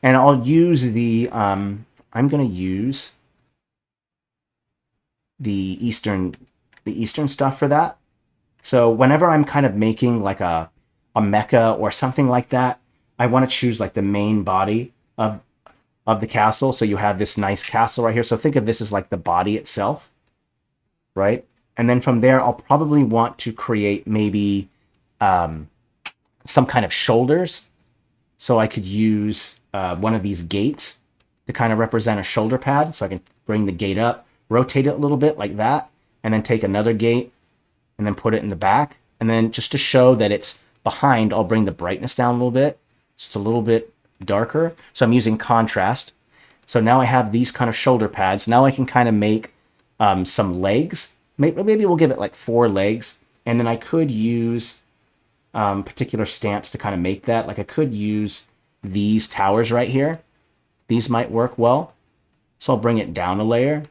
And I'll use I'm going to use the Eastern stuff for that. So whenever I'm kind of making like a mecha or something like that, I want to choose like the main body of the castle. So you have this nice castle right here. So think of this as like the body itself, right? And then from there, I'll probably want to create maybe some kind of shoulders. So I could use one of these gates to kind of represent a shoulder pad. So I can bring the gate up, rotate it a little bit like that, and then take another gate and then put it in the back. And then just to show that it's behind, I'll bring the brightness down a little bit. So it's a little bit darker. So I'm using contrast. So now I have these kind of shoulder pads. Now I can kind of make some legs. Maybe we'll give it like 4 legs. And then I could use particular stamps to kind of make that. Like I could use these towers right here. These might work well. So I'll bring it down a layer.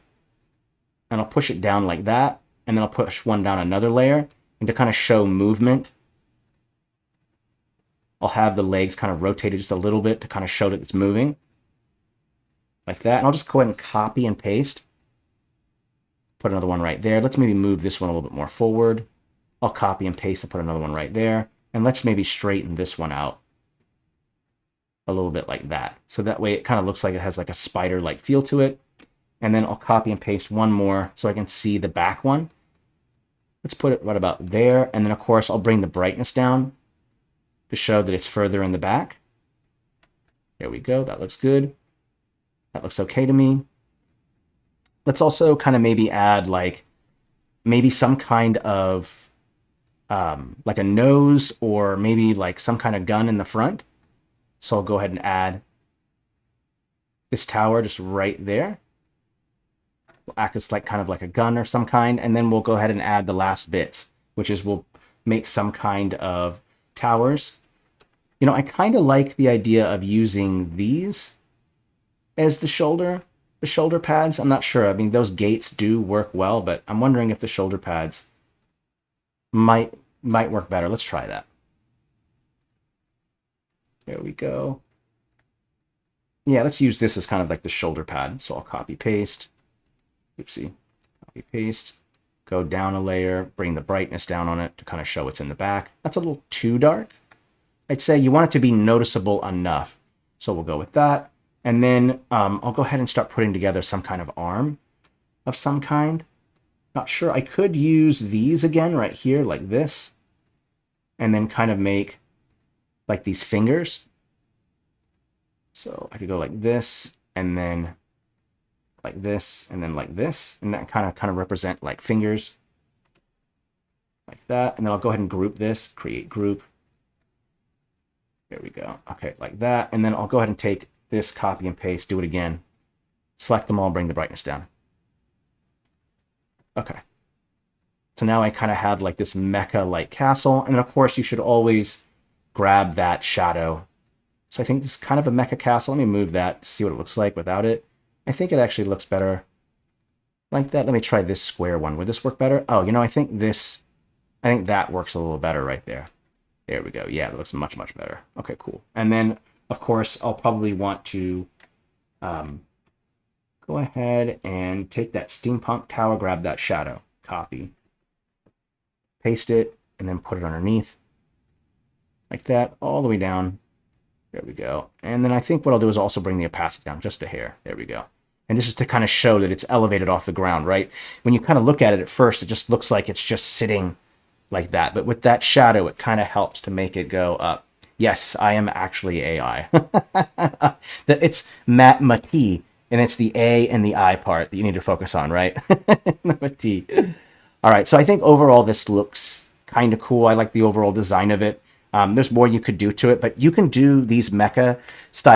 And I'll push it down like that. And then I'll push one down another layer. And to kind of show movement, I'll have the legs kind of rotated just a little bit to kind of show that it's moving. Like that. And I'll just go ahead and copy and paste. Put another one right there. Let's maybe move this one a little bit more forward. I'll copy and paste and put another one right there. And let's maybe straighten this one out a little bit like that. So that way it kind of looks like it has like a spider-like feel to it. And then I'll copy and paste one more so I can see the back one. Let's put it right about there. And then of course I'll bring the brightness down to show that it's further in the back. There we go. That looks good. That looks okay to me. Let's also kind of maybe add like maybe some kind of like a nose or maybe like some kind of gun in the front. So I'll go ahead and add this tower just right there. Will act as like kind of like a gun or some kind. And then we'll go ahead and add the last bits, which is we'll make some kind of towers. You know, I kind of like the idea of using these as the shoulder pads. I'm not sure. I mean, those gates do work well, but I'm wondering if the shoulder pads might work better. Let's try that. There we go. Yeah, let's use this as kind of like the shoulder pad. So I'll copy paste. Oopsie. Copy paste. Go down a layer, bring the brightness down on it to kind of show it's in the back. That's a little too dark. I'd say you want it to be noticeable enough. So we'll go with that. And then I'll go ahead and start putting together some kind of arm of some kind. Not sure. I could use these again right here like this. And then kind of make like these fingers. So I could go like this and then like this and then like this. And that kind of represent like fingers. Like that. And then I'll go ahead and group this. Create group. There we go. Okay, like that. And then I'll go ahead and take this, copy and paste, do it again. Select them all, bring the brightness down. Okay. So now I kind of have like this mecha-like castle. And then of course you should always grab that shadow. So I think this is kind of a mecha castle. Let me move that to see what it looks like without it. I think it actually looks better like that. Let me try this square one. Would this work better? Oh, you know, I think that works a little better right there. There we go. Yeah, it looks much, much better. Okay, cool. And then, of course, I'll probably want to go ahead and take that steampunk tower, grab that shadow, copy, paste it, and then put it underneath. Like that, all the way down. There we go. And then I think what I'll do is also bring the opacity down just a hair. There we go. And this is to kind of show that it's elevated off the ground, right? When you kind of look at it at first, it just looks like it's just sitting like that. But with that shadow, it kind of helps to make it go up. Yes, I am actually AI. It's Mati, and it's the A and the I part that you need to focus on, right? Mati. All right, so I think overall this looks kind of cool. I like the overall design of it. There's more you could do to it, but you can do these mecha style